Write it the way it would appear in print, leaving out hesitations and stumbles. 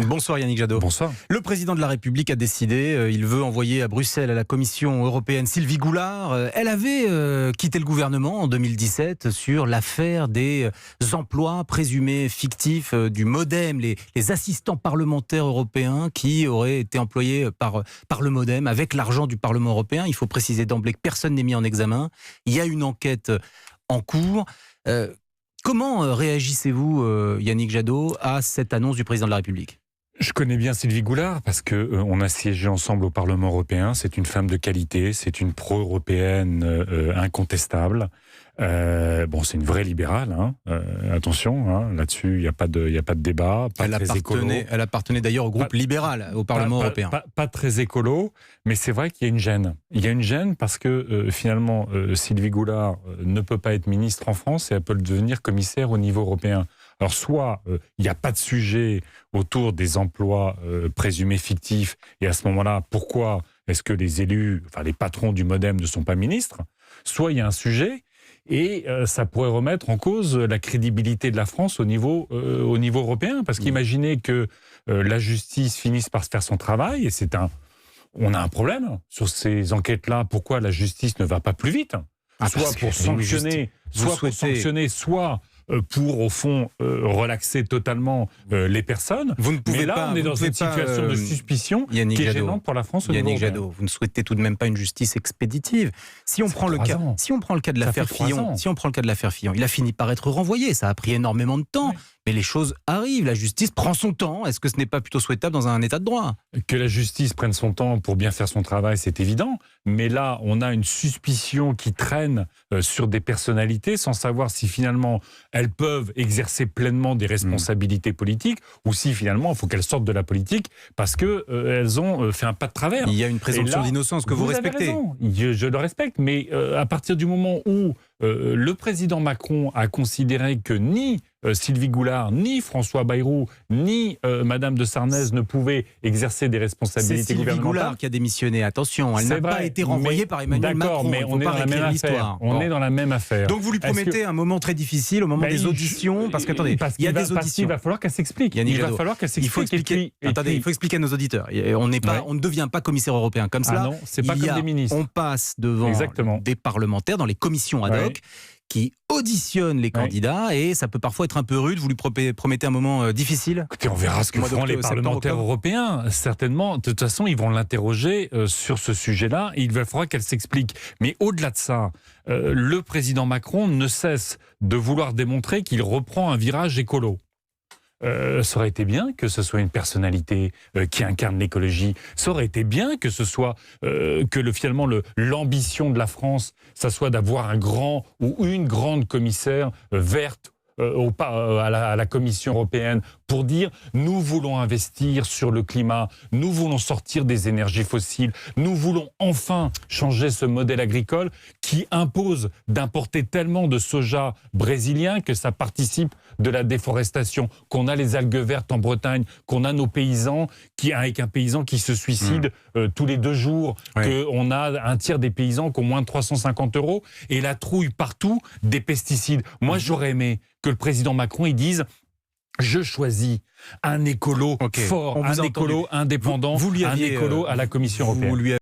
Bonsoir Yannick Jadot. Bonsoir. Le président de la République a décidé, il veut envoyer à Bruxelles, à la Commission européenne, Sylvie Goulard. Elle avait quitté le gouvernement en 2017 sur l'affaire des emplois présumés fictifs du MoDem, les assistants parlementaires européens qui auraient été employés par le MoDem avec l'argent du Parlement européen. Il faut préciser d'emblée que personne n'est mis en examen. Il y a une enquête en cours. Comment réagissez-vous, Yannick Jadot, à cette annonce du président de la République ? Je connais bien Sylvie Goulard parce qu'on a siégé ensemble au Parlement européen. C'est une femme de qualité, c'est une pro-européenne incontestable. C'est une vraie libérale, attention, là-dessus il n'y a pas de débat. Elle appartenait d'ailleurs au groupe libéral au Parlement européen. Pas très écolo, mais c'est vrai qu'il y a une gêne. Il y a une gêne parce que finalement Sylvie Goulard ne peut pas être ministre en France et elle peut le devenir commissaire au niveau européen. Alors soit il n'y a pas de sujet autour des emplois présumés fictifs, et à ce moment-là, pourquoi est-ce que les élus, les patrons du MoDem ne sont pas ministres ? Soit il y a un sujet, et ça pourrait remettre en cause la crédibilité de la France au niveau européen. Parce qu'imaginez que la justice finisse par se faire son travail, et on a un problème sur ces enquêtes-là. Pourquoi la justice ne va pas plus vite ? Soit pour sanctionner, soit pour, au fond, relaxer totalement les personnes. Vous ne pouvez on est dans une situation de suspicion qui est gênante pour la France au niveau européen. Jadot, vous ne souhaitez tout de même pas une justice expéditive. Si on prend le cas de l'affaire Fillon, il a fini par être renvoyé. Ça a pris énormément de temps. Oui. Mais les choses arrivent, la justice prend son temps. Est-ce que ce n'est pas plutôt souhaitable dans un état de droit ? Que la justice prenne son temps pour bien faire son travail, c'est évident. Mais là, on a une suspicion qui traîne sur des personnalités sans savoir si finalement elles peuvent exercer pleinement des responsabilités politiques ou si finalement il faut qu'elles sortent de la politique parce qu'elles ont fait un pas de travers. Il y a une présomption d'innocence que vous respectez. Je le respecte, mais à partir du moment où le président Macron a considéré que ni Sylvie Goulard, ni François Bayrou, ni Madame de Sarnez ne pouvaient exercer des responsabilités gouvernementales. C'est Sylvie Goulard qui a démissionné, attention, elle n'a pas été renvoyée par Emmanuel Macron. Mais on est dans la même affaire. On est dans la même affaire. Donc vous lui promettez un moment très difficile au moment des auditions, parce qu'attendez, il y a des auditions. Il va falloir qu'elle s'explique. Il va falloir qu'elle s'explique. Il faut expliquer à nos auditeurs. On ne devient pas commissaire européen comme cela. Ah non, c'est pas comme des ministres. On passe devant des parlementaires dans les commissions ad hoc qui auditionne les candidats et ça peut parfois être un peu rude. Vous lui promettez un moment difficile ? Écoutez, on verra ce que feront les parlementaires européens. Certainement, de toute façon, ils vont l'interroger sur ce sujet-là et il va falloir qu'elle s'explique. Mais au-delà de ça, le président Macron ne cesse de vouloir démontrer qu'il reprend un virage écolo. Ça aurait été bien que ce soit une personnalité qui incarne l'écologie. Ça aurait été bien que ce soit finalement l'ambition de la France, ça soit d'avoir un grand ou une grande commissaire verte à la Commission européenne pour dire nous voulons investir sur le climat, nous voulons sortir des énergies fossiles, nous voulons enfin changer ce modèle agricole qui impose d'importer tellement de soja brésilien que ça participe de la déforestation, qu'on a les algues vertes en Bretagne, qu'on a nos paysans avec un paysan qui se suicide tous les 2 jours, qu'on a un tiers des paysans qui ont moins de 350 € et la trouille partout des pesticides. Moi j'aurais aimé que le président Macron il dise je choisis un écolo fort, un écolo indépendant, un écolo à la Commission européenne.